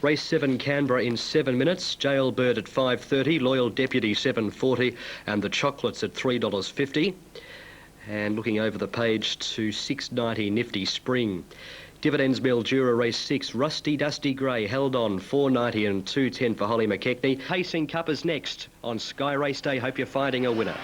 Race 7 Canberra in 7 minutes, Jailbird at $5.30, Loyal Deputy $7.40 and the Chocolates at $3.50. And looking over the page to $6.90 Nifty Spring. Dividends Mildura race 6, Rusty Dusty Grey held on $4.90 and $2.10 for Holly McKechnie. Pacing Cup is next on Sky Race Day. Hope you're finding a winner.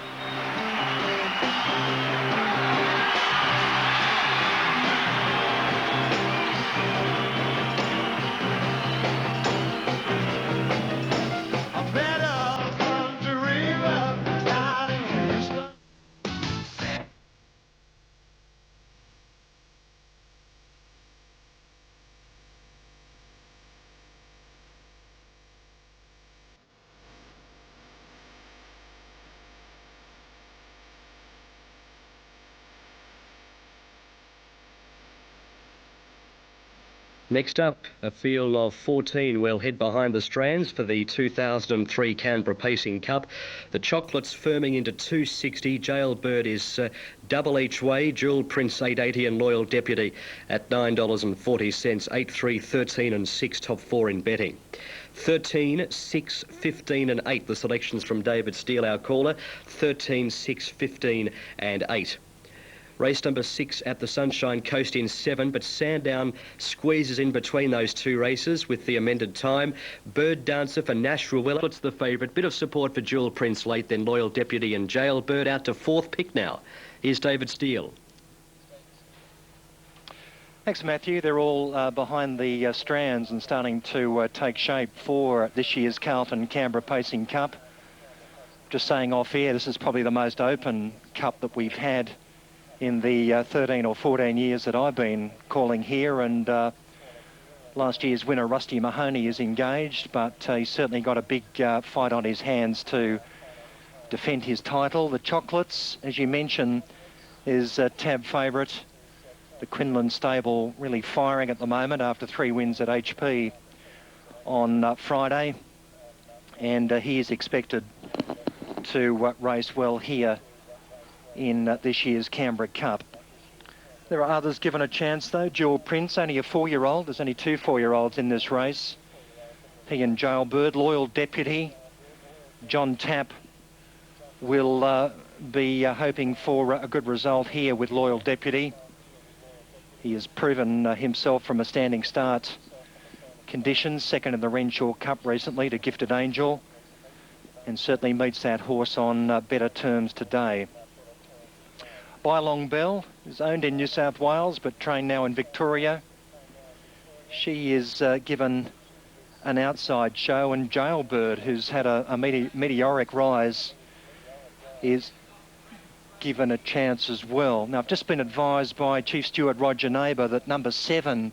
Next up, a field of 14 will head behind the strands for the 2003 Canberra Pacing Cup. The Chocolates firming into 260. Jailbird is double each way. Jewel Prince $8.80 and Loyal Deputy at $9.40. 8, 3, 13 and 6 top 4 in betting. 13, 6, 15 and 8. The selections from David Steele, our caller. 13, 6, 15 and 8. Race number 6 at the Sunshine Coast in 7, but Sandown squeezes in between those two races with the amended time. Bird Dancer for Nash Ruella. It's the favourite. Bit of support for Jewel Prince late, then Loyal Deputy and Jailbird out to 4th pick now. Here's David Steele. Thanks, Matthew. They're all behind the strands and starting to take shape for this year's Carlton Canberra Pacing Cup. Just saying off air, this is probably the most open cup that we've had in the 13 or 14 years that I've been calling here, and last year's winner Rusty Mahoney is engaged, but he's certainly got a big fight on his hands to defend his title. The Chocolates, as you mentioned, is a tab favourite. The Quinlan stable really firing at the moment after 3 wins at HP on Friday, and he is expected to race well here in this year's Canberra Cup. There are others given a chance though. Jewel Prince, only a 4-year-old. There's only 2 4-year-olds in this race. He and Jailbird. Loyal Deputy. John Tapp will be hoping for a good result here with Loyal Deputy. He has proven himself from a standing start conditions, second in the Renshaw Cup recently to Gifted Angel, and certainly meets that horse on better terms today. By Long Bell is owned in New South Wales but trained now in Victoria. She is given an outside show, and Jailbird, who's had a meteoric rise, is given a chance as well. Now, I've just been advised by Chief Steward Roger Neighbour that number 7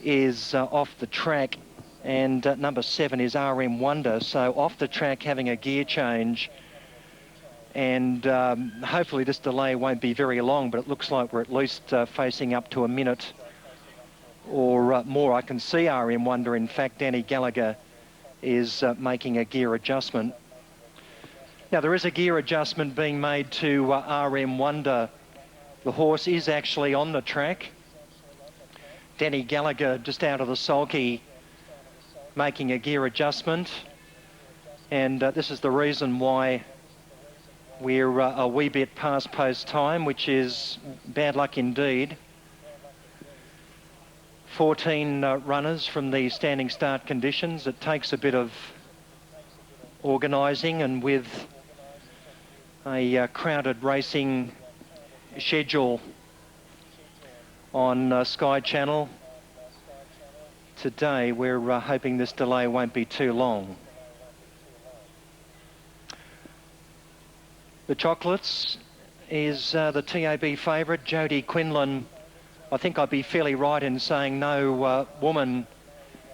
is off the track, and number 7 is RM Wonder, so off the track having a gear change. And hopefully this delay won't be very long, but it looks like we're at least facing up to a minute or more. I can see RM Wonder. In fact, Danny Gallagher is making a gear adjustment. Now, there is a gear adjustment being made to RM Wonder. The horse is actually on the track. Danny Gallagher just out of the sulky making a gear adjustment. And this is the reason why we're a wee bit past post time, which is bad luck indeed. 14 runners from the standing start conditions. It takes a bit of organising, and with a crowded racing schedule on Sky Channel today, we're hoping this delay won't be too long. The Chocolates is the TAB favourite. Jodie Quinlan, I think I'd be fairly right in saying no woman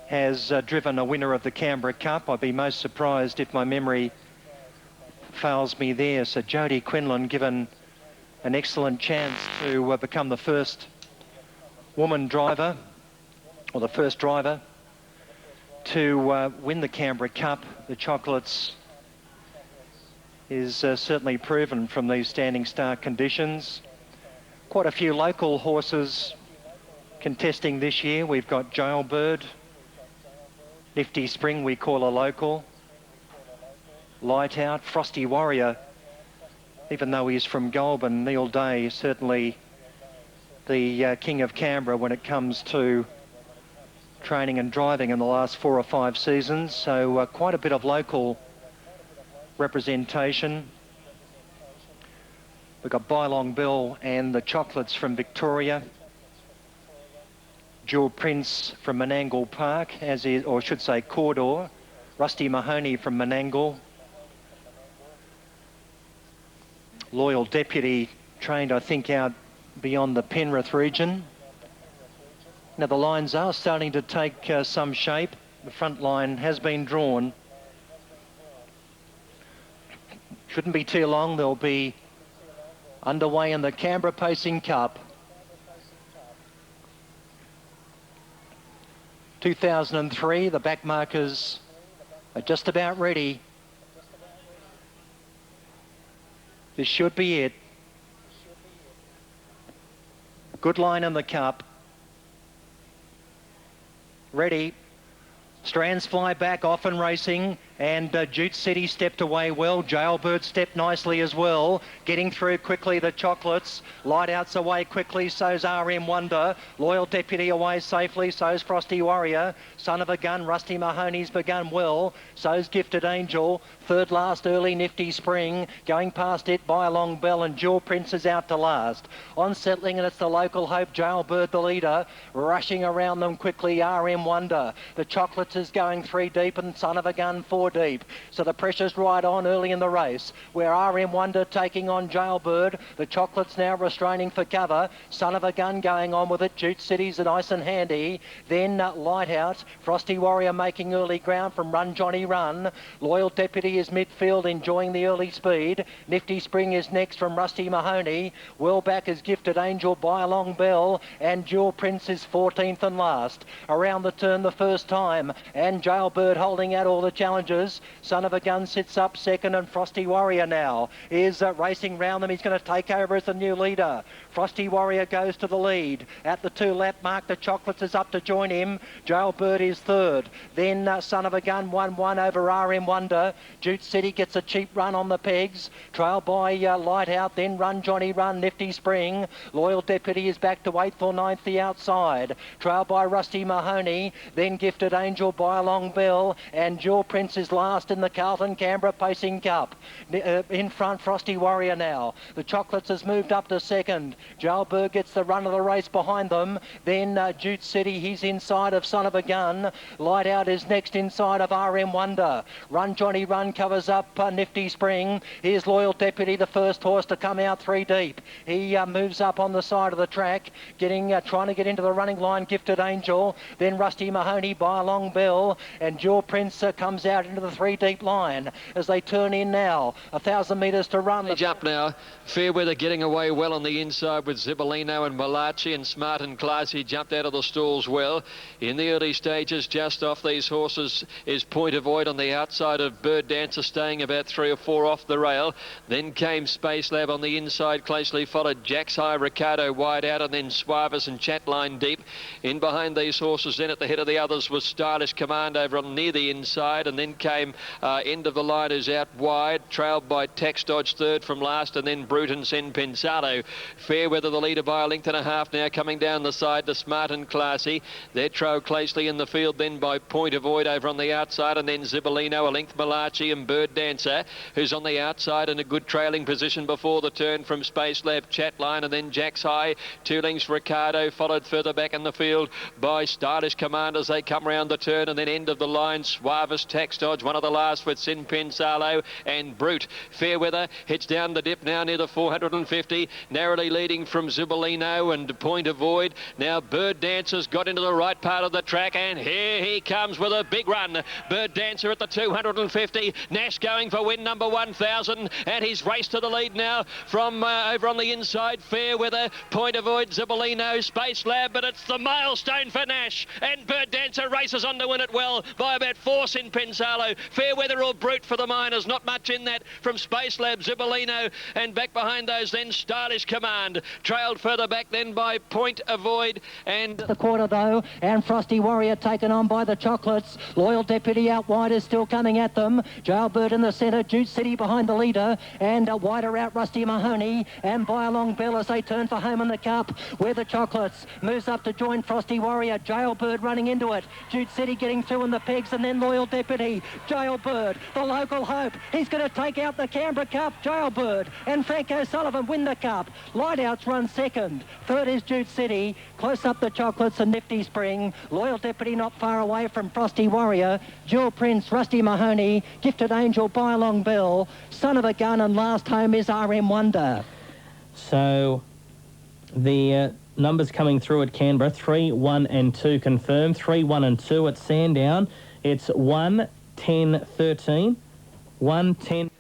has driven a winner of the Canberra Cup. I'd be most surprised if my memory fails me there. So Jodie Quinlan given an excellent chance to become the first woman driver, or the first driver, to win the Canberra Cup. The Chocolates is certainly proven from these standing start conditions. Quite a few local horses contesting this year. We've got Jailbird, Nifty Spring we call a local. Light Out, Frosty Warrior, even though he's from Goulburn, Neil Day certainly the king of Canberra when it comes to training and driving in the last 4 or 5 seasons. So quite a bit of local representation. We've got Bylong Bill and the Chocolates from Victoria. Jewel Prince from Menangle Park, as is, or I should say Cawdor. Rusty Mahoney from Menangle. Loyal Deputy, trained I think out beyond the Penrith region. Now the lines are starting to take some shape. The front line has been drawn. Shouldn't be too long. They'll be underway in the Canberra Pacing Cup. 2003, the backmarkers are just about ready. This should be it. Good line in the cup. Ready. Strands fly back, off and racing, and Jute City stepped away well. Jailbird stepped nicely as well. Getting through quickly, the Chocolates. Light Out's away quickly, so's RM Wonder. Loyal Deputy away safely, so's Frosty Warrior. Son of a Gun, Rusty Mahoney's begun well. So's Gifted Angel. Third last, Early Nifty Spring. Going past it, Bylong Bell, and Jewel Prince is out to last. On settling, and it's the local hope, Jailbird the leader. Rushing around them quickly, RM Wonder. The Chocolates is going 3 deep, and Son of a Gun 4 deep. So the pressure's right on early in the race, where RM Wonder taking on Jailbird. The Chocolates now restraining for cover. Son of a Gun going on with it. Jute City's nice and handy. Then Light Out. Frosty Warrior making early ground from Run Johnny Run. Loyal Deputy is midfield, enjoying the early speed. Nifty Spring is next from Rusty Mahoney. Well back is Gifted Angel, Bylong Bell, and Jewel Prince is 14th and last. Around the turn the first time, and Jailbird holding out all the challenges. Son of a Gun sits up second, and Frosty Warrior now is racing round them. He's going to take over as the new leader. Frosty Warrior goes to the lead. At the 2 lap mark, the Chocolates is up to join him. Jailbird is third. Then Son of a Gun 1-1 over RM Wonder. Jute City gets a cheap run on the pegs. Trailed by Light Out, then Run Johnny Run, Nifty Spring. Loyal Deputy is back to 8th or 9th the outside. Trailed by Rusty Mahoney, then Gifted Angel, Bylong Bell, and Jewel Prince is last in the Carlton Canberra Pacing Cup. In front, Frosty Warrior now. The Chocolates has moved up to second. Jailbird gets the run of the race behind them. Then Jute City, he's inside of Son of a Gun. Light Out is next inside of RM Wonder. Run Johnny Run covers up Nifty Spring. Here's Loyal Deputy, the first horse to come out 3 deep. He moves up on the side of the track, trying to get into the running line. Gifted Angel, then Rusty Mahoney, Bylong Bell, and Jewel Prince comes out into the 3 deep line as they turn in now. 1,000 metres to run. Up now. Fairweather getting away well on the inside with Zibolino and Malachi, and Smart and Classy jumped out of the stalls well. In the early stages, just off these horses is Point of Void on the outside of Bird Dancer, staying about 3 or 4 off the rail. Then came Space Lab on the inside, closely followed Jack's High, Ricardo wide out, and then Suavis and Chatline deep. In behind these horses, then at the head of the others was Stylish Command over on near the inside, and then came End of the Line is out wide, trailed by Tax Dodge third from last, and then Brute and Sen Pensado. Fairweather the leader by a length and a half now, coming down the side to Smart and Classy. They're trailed closely in the field then by Point of Void over on the outside, and then Zibolino, a length Malachi, and Bird Dancer, who's on the outside in a good trailing position before the turn from Space Lab, Chatline, and then Jack's High. 2 lengths Ricardo, followed further back in the field by Stylish Command as they come round the turn, and then End of the Line, Suavis, Tax Dodge, one of the last with Sin Pensalo and Brute. Fairweather hits down the dip now near the 450, narrowly leading from Zibolino and Point of Void. Now Bird Dancer's got into the right part of the track, and here he comes with a big run. Bird Dancer at the 250. Nash going for win number 1,000, and he's raced to the lead now from over on the inside. Fairweather, Point of Void, Zibolino, Space Lab, but it's the milestone for Nash, and Bird Dancer races on to to win it well by about force in Pensalo. Fairweather or Brute for the Miners. Not much in that from Space Lab, Zibolino, and back behind those then Stylish Command. Trailed further back then by Point Avoid and... The quarter though, and Frosty Warrior taken on by the Chocolates. Loyal Deputy out wide is still coming at them. Jailbird in the centre, Jute City behind the leader, and wider out Rusty Mahoney, and by a long bell as they turn for home in the cup, where the Chocolates moves up to join Frosty Warrior. Jailbird running into it. Jute City getting through in the pegs, and then Loyal Deputy. Jailbird, the local hope. He's going to take out the Canberra Cup. Jailbird and Franco Sullivan win the cup. Lightouts run second. Third is Jute City. Close up the Chocolates and Nifty Spring. Loyal Deputy not far away from Frosty Warrior. Jewel Prince, Rusty Mahoney, Gifted Angel, by a long bell. Son of a Gun, and last home is RM Wonder. So the numbers coming through at Canberra, 3, 1 and 2 confirmed. 3, 1 and 2 at Sandown. It's 1, 10, 13. 1, 10...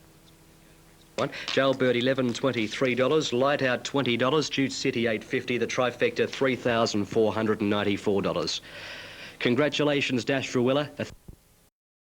Jailbird $11.23, Light Out $20, Jute City $8.50, the trifecta $3,494. Congratulations, Dash Ruella.